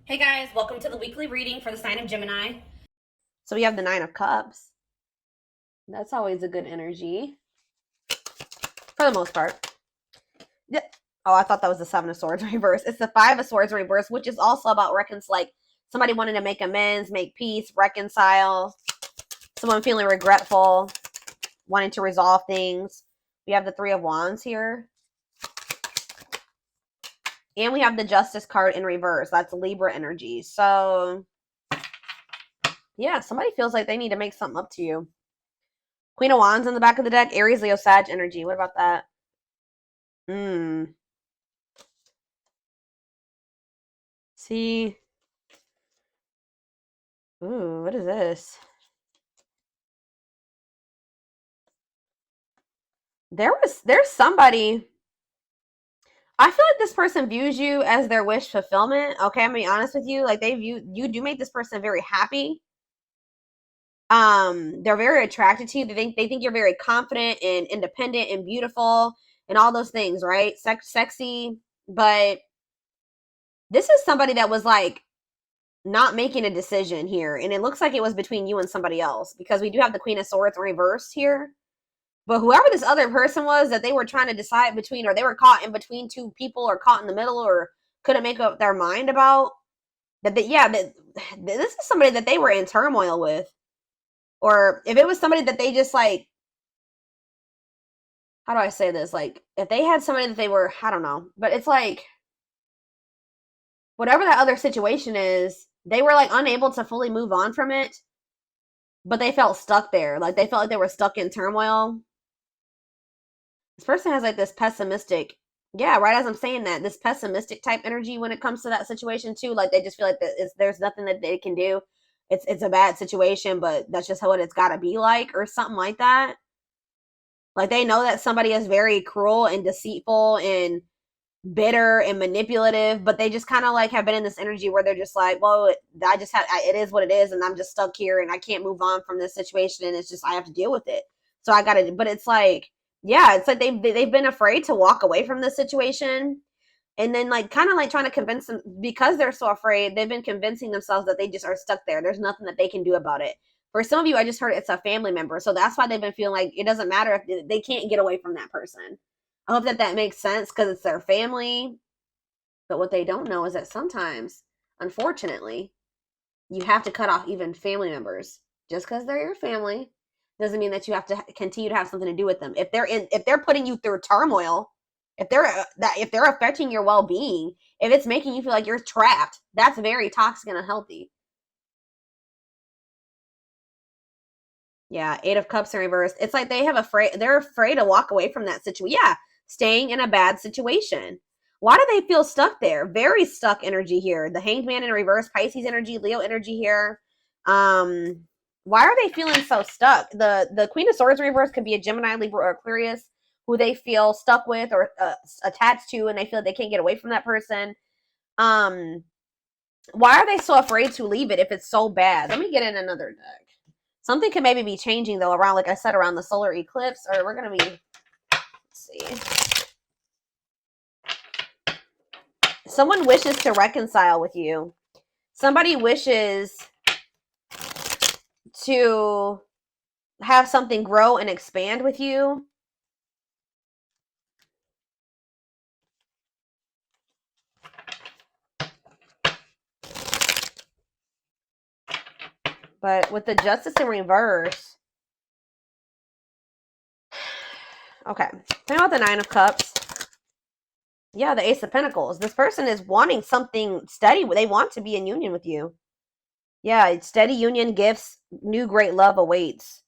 Hey guys, welcome to the weekly reading for the sign of Gemini. So we have the Nine of Cups. That's always a good energy. For the most part. Yeah. Oh, I thought that was the Seven of Swords reverse. It's the Five of Swords reverse, which is also about like somebody wanting to make amends, make peace, reconcile. Someone feeling regretful, wanting to resolve things. We have the Three of Wands here. And we have the Justice card in reverse. That's Libra energy. So, yeah, somebody feels like they need to make something up to you. Queen of Wands in the back of the deck. Aries, Leo, Sag energy. What about that? See. Ooh, what is this? There's somebody. I feel like this person views you as their wish fulfillment. Okay, I'm gonna be honest with you. Like you do make this person very happy. They're very attracted to you. They think you're very confident and independent and beautiful and all those things, right? Sexy, but this is somebody that was like not making a decision here, and it looks like it was between you and somebody else because we do have the Queen of Swords reversed here. But whoever this other person was that they were trying to decide between, or they were caught in between two people, or caught in the middle, or couldn't make up their mind about that. This is somebody that they were in turmoil with, or if it was somebody that they just like, how do I say this? Like if they had somebody that they were, I don't know, but it's like whatever that other situation is, they were like unable to fully move on from it, but they felt stuck there. Like they felt like they were stuck in turmoil. This person has like this pessimistic, yeah, right as I'm saying that, this pessimistic type energy when it comes to that situation too. Like they just feel like there's nothing that they can do. It's a bad situation, but that's just how it's got to be like, or something like that. Like they know that somebody is very cruel and deceitful and bitter and manipulative, but they just kind of like have been in this energy where they're just like, well, it is what it is, and I'm just stuck here, and I can't move on from this situation, and it's just I have to deal with it. So I got to, but it's like, yeah, it's like they've been afraid to walk away from this situation, and then like kind of like trying to convince them because they're so afraid. They've been convincing themselves that they just are stuck there. There's nothing that they can do about it. For some of you, I just heard it's a family member, so that's why they've been feeling like it doesn't matter if they can't get away from that person. I hope that makes sense because it's their family. But what they don't know is that sometimes, unfortunately, you have to cut off even family members. Just because they're your family doesn't mean that you have to continue to have something to do with them. If they're putting you through turmoil, if they're affecting your well-being, if it's making you feel like you're trapped, that's very toxic and unhealthy. Yeah, Eight of Cups in reverse. It's like they're afraid to walk away from that situation. Yeah, staying in a bad situation. Why do they feel stuck there? Very stuck energy here. The Hanged Man in reverse, Pisces energy, Leo energy here. Why are they feeling so stuck? The Queen of Swords in reverse could be a Gemini, Libra, or Aquarius who they feel stuck with or attached to, and they feel like they can't get away from that person. Um, why are they so afraid to leave it if it's so bad? Let me get in another deck. Something could maybe be changing though around, like I said, around the solar eclipse, or we're gonna be. Let's see. Someone wishes to reconcile with you. Somebody wishes to have something grow and expand with you. But with the Justice in reverse, okay. Think about the Nine of Cups. Yeah, the Ace of Pentacles. This person is wanting something steady. They want to be in union with you. Yeah, it's steady union, gifts, new great love awaits.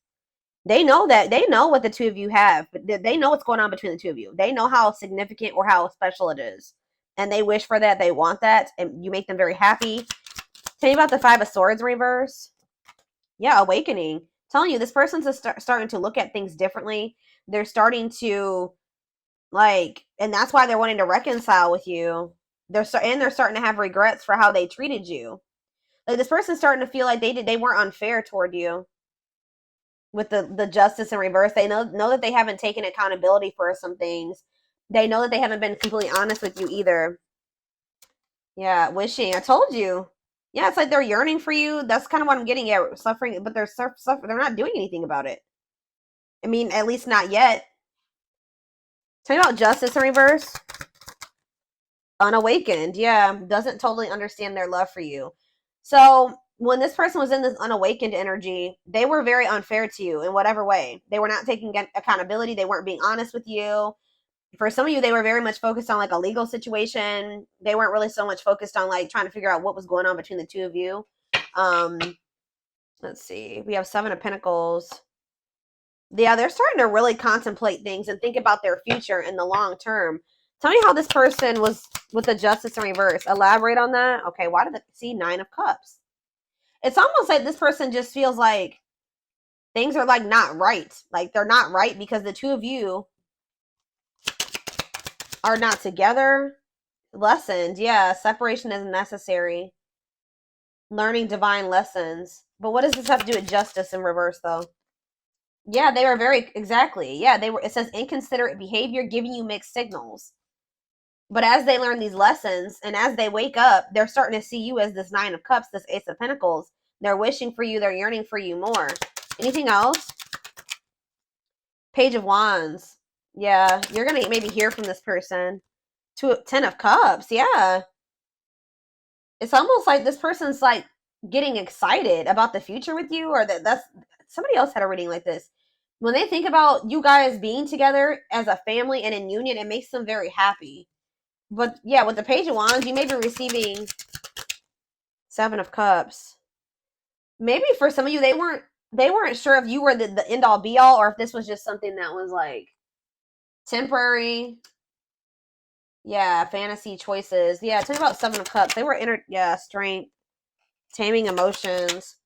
They know what the two of you have. They know what's going on between the two of you. They know how significant or how special it is. And they wish for that. They want that. And you make them very happy. Tell me about the Five of Swords reverse. Yeah, awakening. Telling you, this person's starting to look at things differently. They're starting to, like, and that's why they're wanting to reconcile with you. They're starting to have regrets for how they treated you. Like, this person's starting to feel like they weren't unfair toward you. With the Justice in reverse, they know that they haven't taken accountability for some things. They know that they haven't been completely honest with you either. Yeah, wishing. I told you. Yeah, it's like they're yearning for you. That's kind of what I'm getting at. Suffering, but they're suffering. They're not doing anything about it. I mean, at least not yet. Tell me about justice in reverse. Unawakened. Yeah, doesn't totally understand their love for you. So when this person was in this unawakened energy, they were very unfair to you in whatever way. They were not taking accountability. They weren't being honest with you. For some of you, they were very much focused on like a legal situation. They weren't really so much focused on like trying to figure out what was going on between the two of you. Um, let's see. We have Seven of Pentacles. Yeah, they're starting to really contemplate things and think about their future in the long term. Tell me how this person was with the justice in reverse. Elaborate on that. Okay, why did it see Nine of Cups? It's almost like this person just feels like things are like not right. Like they're not right because the two of you are not together. Lessons, yeah, separation is necessary. Learning divine lessons. But what does this have to do with justice in reverse though? Yeah, they were very exactly. Yeah, they were. It says inconsiderate behavior, giving you mixed signals. But as they learn these lessons and as they wake up, they're starting to see you as this Nine of Cups, this Ace of Pentacles. They're wishing for you. They're yearning for you more. Anything else? Page of Wands. Yeah, you're going to maybe hear from this person. Ten of Cups. Yeah. It's almost like this person's like getting excited about the future with you, or that's somebody else had a reading like this. When they think about you guys being together as a family and in union, it makes them very happy. But yeah, with the Page of Wands, you may be receiving Seven of Cups. Maybe for some of you, they weren't sure if you were the end all be all, or if this was just something that was like temporary. Yeah, fantasy choices. Yeah, tell me about Seven of Cups. They were strength, taming emotions.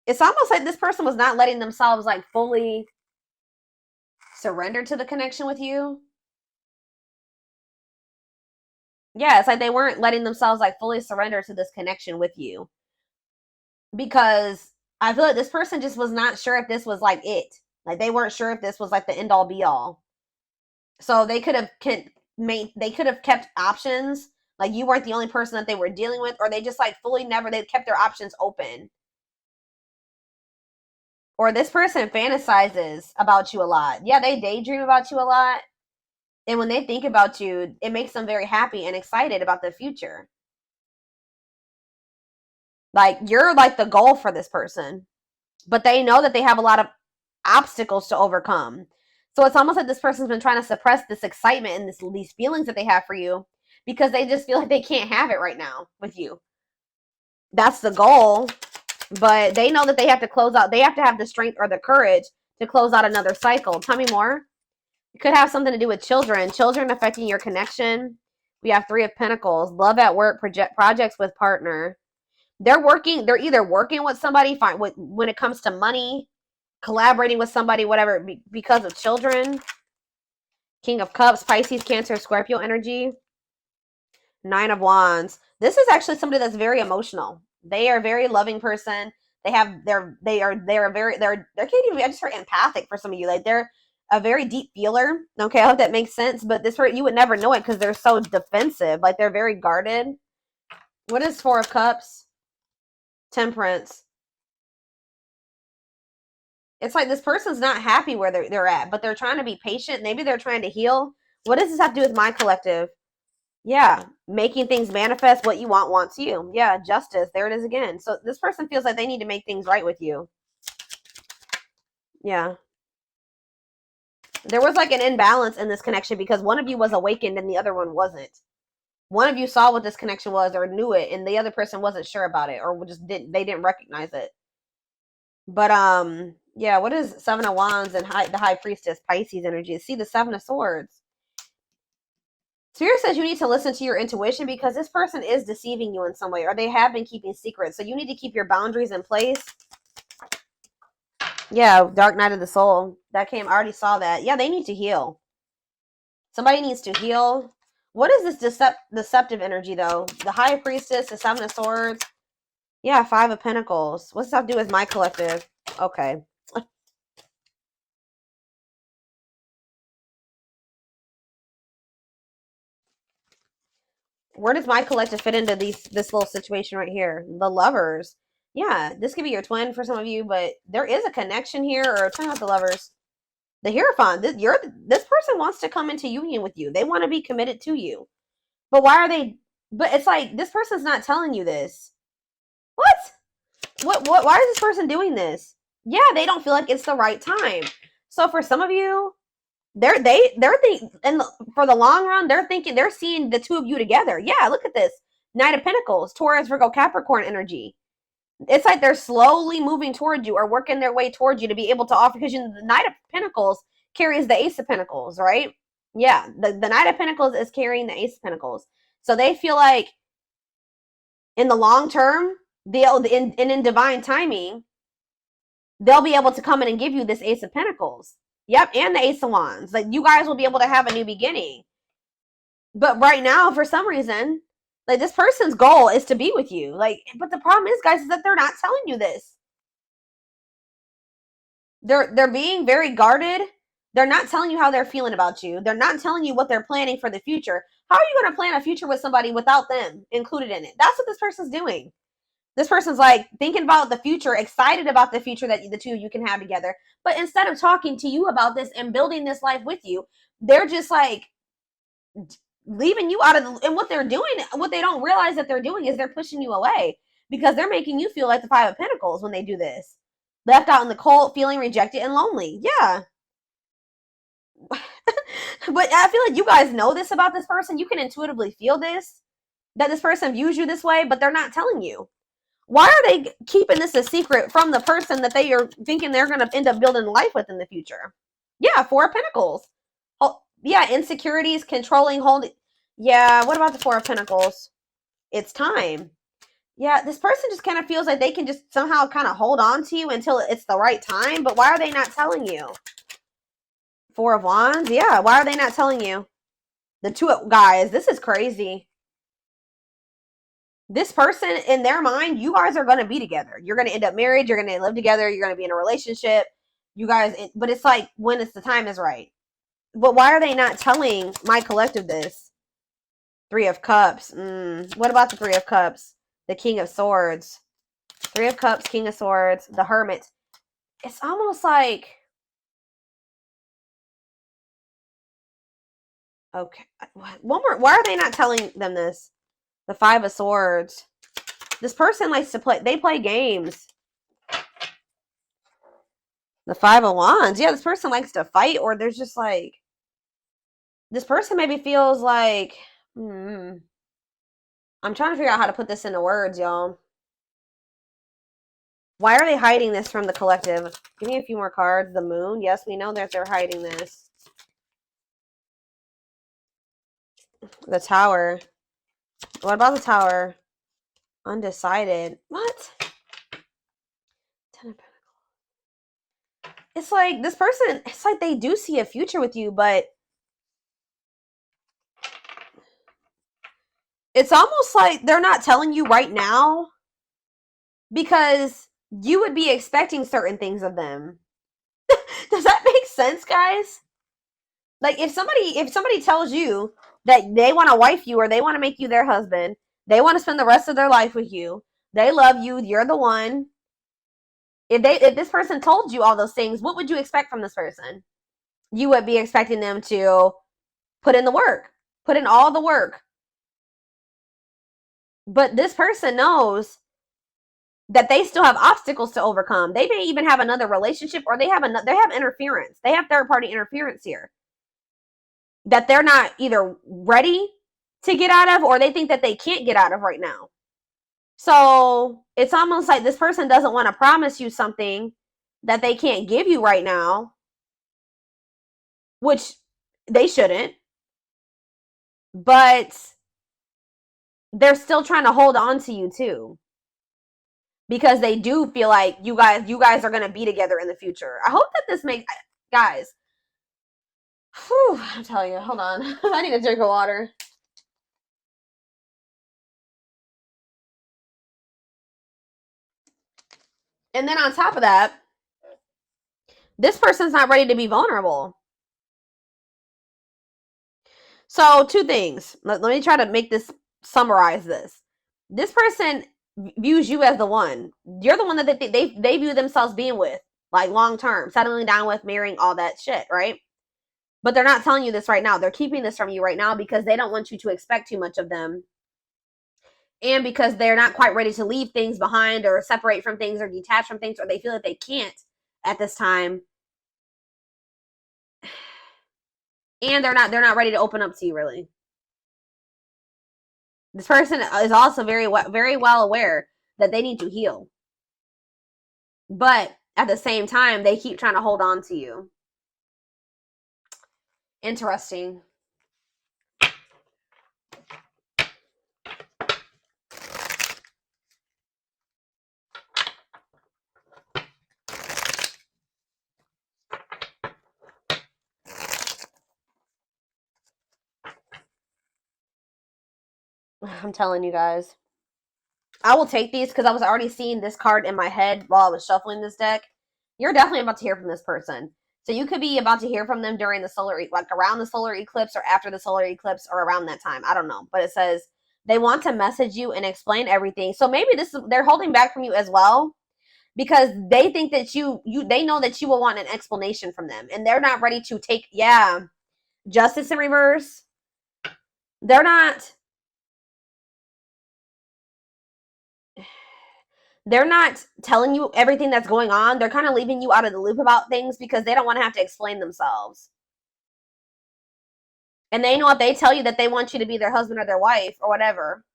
It's almost like this person was not letting themselves like fully surrender to the connection with you. Yeah, it's like they weren't letting themselves like fully surrender to this connection with you. Because I feel like this person just was not sure if this was like it. Like they weren't sure if this was like the end all be all. So they could have kept options. Like you weren't the only person that they were dealing with, or they just like fully never they kept their options open. Or this person fantasizes about you a lot. Yeah, they daydream about you a lot. And when they think about you, it makes them very happy and excited about the future. Like you're like the goal for this person, but they know that they have a lot of obstacles to overcome. So it's almost like this person's been trying to suppress this excitement and these feelings that they have for you because they just feel like they can't have it right now with you. That's the goal, but they know that they have to close out. They have to have the strength or the courage to close out another cycle. Tell me more. It could have something to do with children affecting your connection. We have Three of Pentacles, love at work, projects with partner. They're either working with somebody when it comes to money, collaborating with somebody, whatever, because of children. King of Cups, Pisces, Cancer, Scorpio energy. Nine of Wands. This is actually somebody that's very emotional. They are a very loving person. They're I just heard empathic for some of you. Like they're a very deep feeler. Okay, I hope that makes sense. But this you would never know it because they're so defensive. Like they're very guarded. What is Four of Cups? Temperance. It's like this person's not happy where they're at, but they're trying to be patient. Maybe they're trying to heal. What does this have to do with my collective? Yeah, making things manifest. What you want wants you. Yeah, justice. There it is again. So this person feels like they need to make things right with you. Yeah. There was like an imbalance in this connection because one of you was awakened and the other one wasn't. One of you saw what this connection was or knew it, and the other person wasn't sure about it or just didn't recognize it. But yeah, what is Seven of Wands and the High Priestess Pisces energy? See the Seven of Swords. Spirit says you need to listen to your intuition because this person is deceiving you in some way, or they have been keeping secrets. So you need to keep your boundaries in place. Yeah, Dark Night of the Soul. That came, I already saw that. Yeah, they need to heal. Somebody needs to heal. What is this deceptive energy, though? The High Priestess, the Seven of Swords. Yeah, Five of Pentacles. What's that have to do with my collective? Okay. Where does my collective fit into this little situation right here? The Lovers. Yeah, this could be your twin for some of you, but there is a connection here, or talking about the Lovers. The Hierophant. This person wants to come into union with you. They want to be committed to you. But why are they? But it's like this person's not telling you this. What? Why is this person doing this? Yeah, they don't feel like it's the right time. So for some of you, they're thinking, and for the long run, they're seeing the two of you together. Yeah, look at this. Knight of Pentacles, Taurus, Virgo, Capricorn energy. It's like they're slowly moving towards you or working their way towards you to be able to offer, because the Knight of Pentacles carries the Ace of Pentacles, right? Yeah, the Knight of Pentacles is carrying the Ace of Pentacles. So they feel like in the long term, in divine timing, they'll be able to come in and give you this Ace of Pentacles. Yep, and the Ace of Wands. Like, you guys will be able to have a new beginning. But right now, for some reason, like, this person's goal is to be with you. Like, but the problem is, guys, is that they're not telling you this. They're being very guarded. They're not telling you how they're feeling about you. They're not telling you what they're planning for the future. How are you going to plan a future with somebody without them included in it? That's what this person's doing. This person's like thinking about the future, excited about the future that the two of you can have together. But instead of talking to you about this and building this life with you, they're just like leaving you out of the, and what they're doing, what they don't realize that they're doing is they're pushing you away, because they're making you feel like the Five of Pentacles when they do this. Left out in the cold, feeling rejected and lonely. Yeah. But I feel like you guys know this about this person. You can intuitively feel this, that this person views you this way, but they're not telling you. Why are they keeping this a secret from the person that they are thinking they're going to end up building life with in the future? Yeah, Four of Pentacles. Oh, yeah, insecurities, controlling, holding. Yeah, what about the Four of Pentacles? It's time. Yeah, this person just kind of feels like they can just somehow kind of hold on to you until it's the right time. But why are they not telling you? Four of Wands. Yeah, why are they not telling you? The two of, guys, this is crazy. This person, in their mind, you guys are going to be together. You're going to end up married. You're going to live together. You're going to be in a relationship. You guys, but it's like when it's the time is right. But why are they not telling my collective this? Three of Cups. What about the Three of Cups? The King of Swords. Three of Cups, King of Swords, the Hermit. It's almost like, okay, one more. Why are they not telling them this? The Five of Swords. This person likes to play. They play games. The Five of Wands. Yeah, this person likes to fight, or there's just like, this person maybe feels like, I'm trying to figure out how to put this into words, y'all. Why are they hiding this from the collective? Give me a few more cards. The Moon. Yes, we know that they're hiding this. The Tower. What about the Tower? Undecided. What? Ten of Pentacles. It's like this person, it's like they do see a future with you, but it's almost like they're not telling you right now because you would be expecting certain things of them. Does that make sense, guys? Like, if somebody tells you that they want to wife you or they want to make you their husband, they want to spend the rest of their life with you, they love you, you're the one. If this person told you all those things, what would you expect from this person? You would be expecting them to put in the work, put in all the work. But this person knows that they still have obstacles to overcome. They may even have another relationship, or they have interference. They have third-party interference here that they're not either ready to get out of, or they think that they can't get out of right now. So it's almost like this person doesn't want to promise you something that they can't give you right now, which they shouldn't. But they're still trying to hold on to you too, because they do feel like you guys are going to be together in the future. I hope that this makes, guys. Whew, I'm telling you, hold on. I need a drink of water. And then on top of that, this person's not ready to be vulnerable. So two things. Let me try to make this summarize this. This person views you as the one. You're the one that they view themselves being with, like long term, settling down with, marrying, all that shit, right? But they're not telling you this right now. They're keeping this from you right now because they don't want you to expect too much of them. And because they're not quite ready to leave things behind or separate from things or detach from things, or they feel that they can't at this time. And they're not ready to open up to you, really. This person is also very well aware that they need to heal. But at the same time, they keep trying to hold on to you. Interesting. I'm telling you guys. I will take these because I was already seeing this card in my head while I was shuffling this deck. You're definitely about to hear from this person. So you could be about to hear from them during the solar, like around the solar eclipse or after the solar eclipse or around that time. I don't know. But it says they want to message you and explain everything. So maybe they're holding back from you as well because they think that they know that you will want an explanation from them. And they're not ready to take, justice in reverse. They're not telling you everything that's going on. They're kind of leaving you out of the loop about things because they don't want to have to explain themselves. And they know if they tell you that they want you to be their husband or their wife or whatever,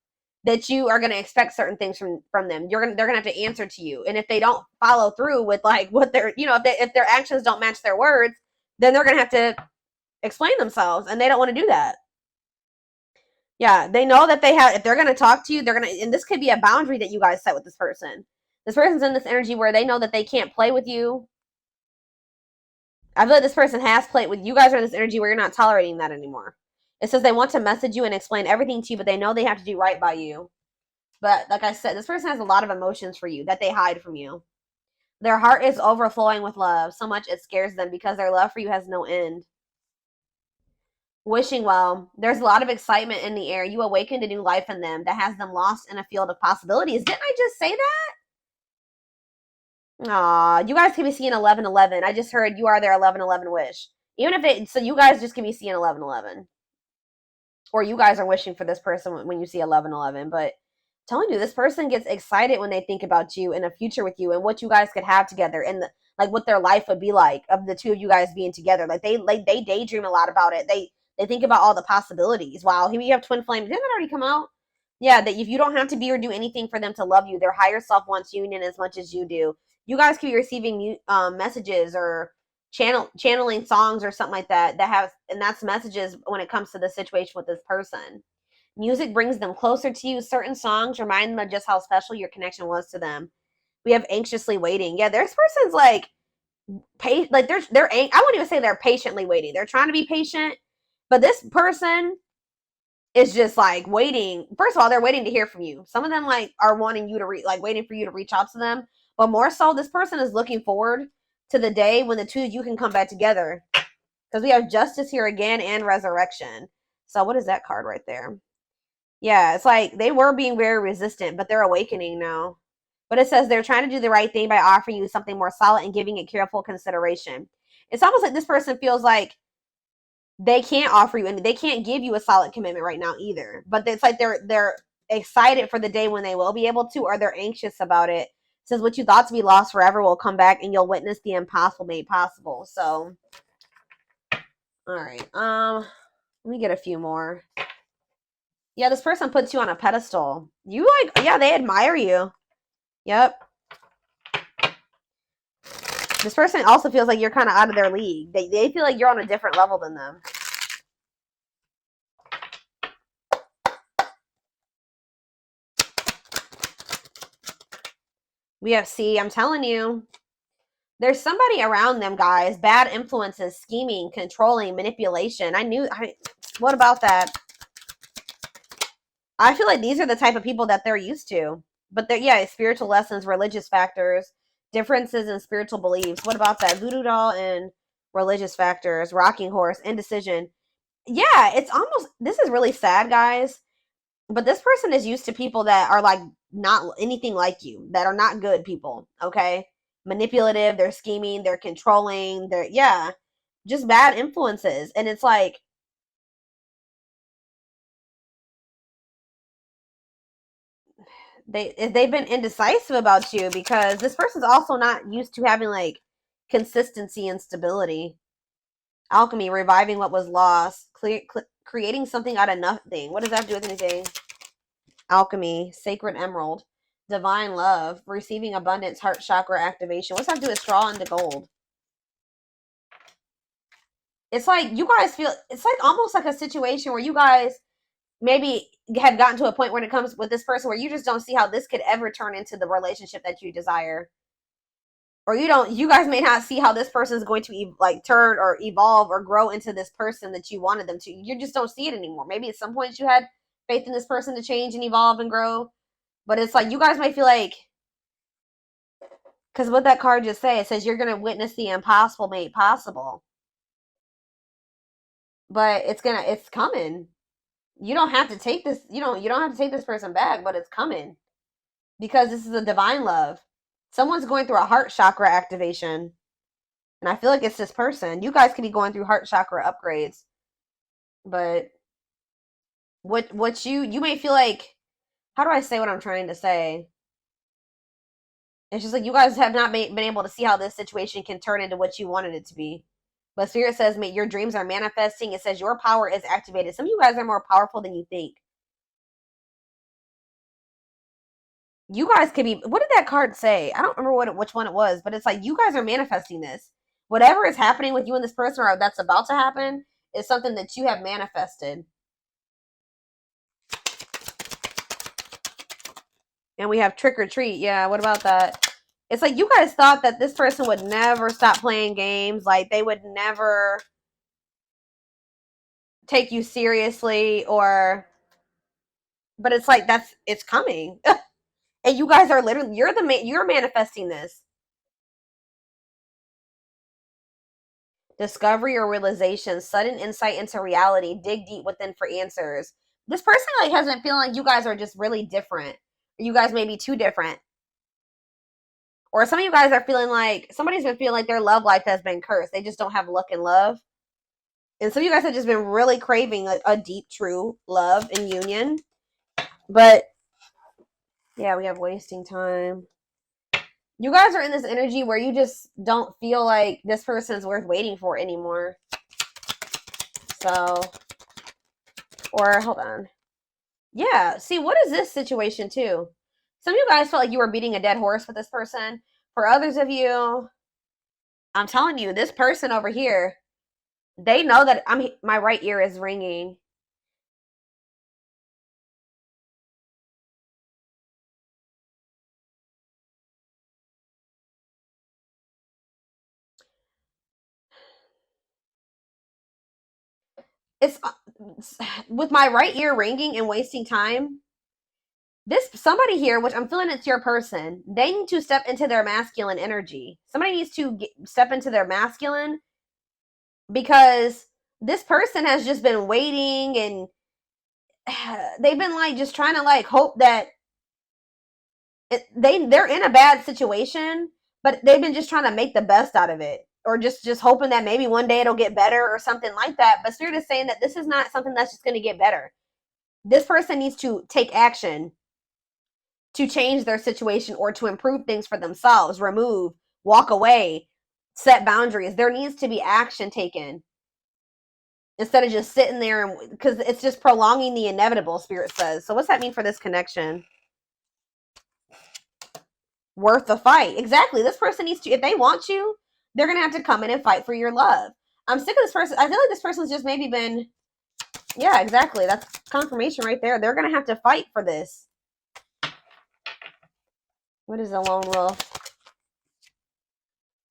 that you are going to expect certain things from them. They're going to have to answer to you. And if they don't follow through with like what they're, if their actions don't match their words, then they're going to have to explain themselves. And they don't want to do that. Yeah, they know that if they're going to talk to you, and this could be a boundary that you guys set with this person. This person's in this energy where they know that they can't play with you. I feel like this person has played with you guys are in this energy where you're not tolerating that anymore. It says they want to message you and explain everything to you, but they know they have to do right by you. But like I said, this person has a lot of emotions for you that they hide from you. Their heart is overflowing with love, so much it scares them because their love for you has no end. Wishing well. There's a lot of excitement in the air. You awakened a new life in them that has them lost in a field of possibilities. Didn't I just say that? Aw, you guys can be seeing 1111. I just heard you are their 1111 wish. Even if so you guys just can be seeing 1111. Or you guys are wishing for this person when you see 1111. But I'm telling you, this person gets excited when they think about you and a future with you and what you guys could have together and what their life would be like of the two of you guys being together. They daydream a lot about it. They think about all the possibilities. Wow, here we have twin flames. Didn't that already come out? Yeah, that if you don't have to be or do anything for them to love you, their higher self wants union as much as you do. You guys could be receiving messages or channeling songs or something like that and that's messages when it comes to the situation with this person. Music brings them closer to you. Certain songs remind them of just how special your connection was to them. We have anxiously waiting. Yeah, this person's I wouldn't even say they're patiently waiting. They're trying to be patient, but this person is just waiting. First of all, they're waiting to hear from you. Some of them are wanting you to waiting for you to reach out to them. But more so, this person is looking forward to the day when the two of you can come back together. Because we have justice here again and resurrection. So what is that card right there? Yeah, it's they were being very resistant, but they're awakening now. But it says they're trying to do the right thing by offering you something more solid and giving it careful consideration. It's almost like this person feels like they can't offer you and they can't give you a solid commitment right now either. But it's they're excited for the day when they will be able to, or they're anxious about it. It says what you thought to be lost forever will come back and you'll witness the impossible made possible. So, all right. Let me get a few more. Yeah, this person puts you on a pedestal. You they admire you. Yep. This person also feels like you're kind of out of their league. They feel like you're on a different level than them. I'm telling you. There's somebody around them, guys. Bad influences, scheming, controlling, manipulation. What about that? I feel like these are the type of people that they're used to. But spiritual lessons, religious factors, differences in spiritual beliefs. What about that? Voodoo doll and religious factors, rocking horse, indecision. Yeah, this is really sad, guys. But this person is used to people that are like not anything like you, that are not good people, okay? Manipulative, they're scheming, they're controlling, they're, yeah, just bad influences. And it's like, they've been indecisive about you because this person's also not used to having like consistency and stability. Alchemy, reviving what was lost, creating something out of nothing. What does that have to do with anything? Alchemy, sacred emerald, divine love, receiving abundance, heart chakra activation. What's that have to do with straw into gold? It's like you guys feel, it's like almost like a situation where you guys maybe have gotten to a point when it comes with this person where you just don't see how this could ever turn into the relationship that you desire. Or you guys may not see how this person is going to like turn or evolve or grow into this person that you wanted them to. You just don't see it anymore. Maybe at some point you had faith in this person to change and evolve and grow, but it's like you guys might feel like, because what that card just say, it says you're going to witness the impossible made possible, but it's coming. You don't have to take this, you don't have to take this person back, but it's coming because this is a divine love. Someone's going through a heart chakra activation. And I feel like it's this person. You guys could be going through heart chakra upgrades. But what you may feel like, how do I say what I'm trying to say? It's just like you guys have not been able to see how this situation can turn into what you wanted it to be. But Spirit says, your dreams are manifesting. It says your power is activated. Some of you guys are more powerful than you think. You guys could be, what did that card say? I don't remember which one it was, but it's like you guys are manifesting this. Whatever is happening with you and this person or that's about to happen is something that you have manifested. And we have trick or treat. Yeah, what about that? It's like you guys thought that this person would never stop playing games. Like they would never take you seriously but it's like it's coming. And you guys are literally, you're manifesting this. Discovery or realization, sudden insight into reality, dig deep within for answers. This person like has been feeling like you guys are just really different. You guys may be too different. Or some of you guys are feeling like somebody's been feeling like their love life has been cursed. They just don't have luck in love. And some of you guys have just been really craving a deep, true love and union. But yeah, we have wasting time. You guys are in this energy where you just don't feel like this person's worth waiting for anymore. So, or hold on. Yeah, see, what is this situation too? Some of you guys felt like you were beating a dead horse with this person. For others of you, I'm telling you, this person over here, they know that my right ear is ringing. It's with my right ear ringing and wasting time. This somebody here, which I'm feeling it's your person, they need to step into their masculine energy. Somebody needs to step into their masculine because this person has just been waiting and they've been like just trying to like hope that they're in a bad situation, but they've been just trying to make the best out of it, or just hoping that maybe one day it'll get better or something like that. But Spirit is saying that this is not something that's just going to get better. This person needs to take action to change their situation or to improve things for themselves, remove, walk away, set boundaries. There needs to be action taken instead of just sitting there, because it's just prolonging the inevitable, Spirit says. So what's that mean for this connection? Worth the fight. Exactly. This person needs to, if they want you, they're going to have to come in and fight for your love. I'm sick of this person. I feel like this person's just maybe been, yeah, exactly. That's confirmation right there. They're going to have to fight for this. What is a lone wolf?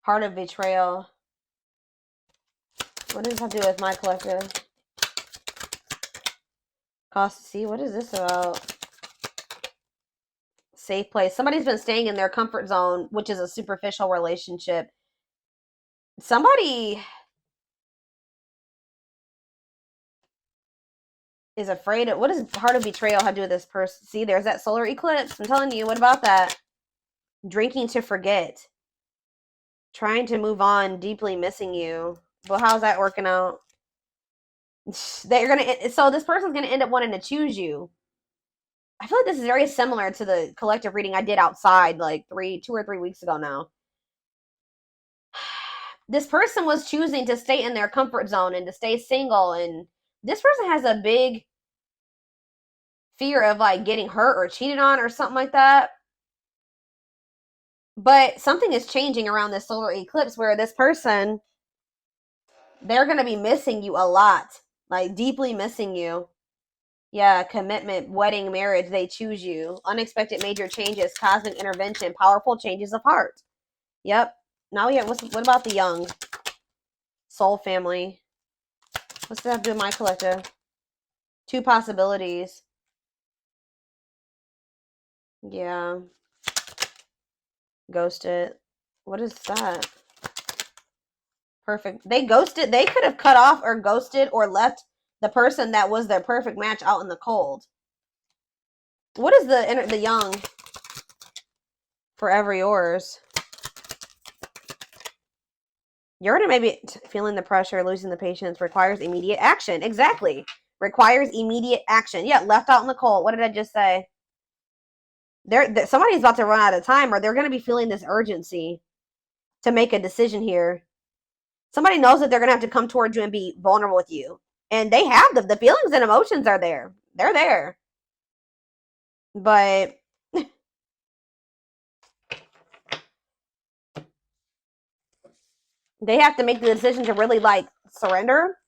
Heart of betrayal. What does that do with my collective? Cost. See, what is this about? Safe place. Somebody's been staying in their comfort zone, which is a superficial relationship. Somebody is afraid of, what does heart of betrayal have to do with this person? See, there's that solar eclipse. I'm telling you, what about that? Drinking to forget. Trying to move on, deeply missing you. Well, how's that working out? They're gonna, so this person's gonna end up wanting to choose you. I feel like this is very similar to the collective reading I did outside like 2 or 3 weeks ago now. This person was choosing to stay in their comfort zone and to stay single, and this person has a big fear of like getting hurt or cheated on or something like that. But something is changing around this solar eclipse where this person, they're going to be missing you a lot, like deeply missing you. Yeah, commitment, wedding, marriage, they choose you. Unexpected major changes, cosmic intervention, powerful changes of heart. Yep. Now we have, what about the young? Soul family. What's that have to do with my collective? 2 possibilities. Yeah. Ghosted. What is that? Perfect. They ghosted. They could have cut off or ghosted or left the person that was their perfect match out in the cold. What is the young? Forever yours. You're gonna maybe feeling the pressure, losing the patience, requires immediate action. Exactly. Requires immediate action. Yeah, left out in the cold. What did I just say? Somebody's about to run out of time, or they're gonna be feeling this urgency to make a decision here. Somebody knows that they're gonna have to come towards you and be vulnerable with you, and they have the feelings and emotions are there. They're there, but they have to make the decision to really like surrender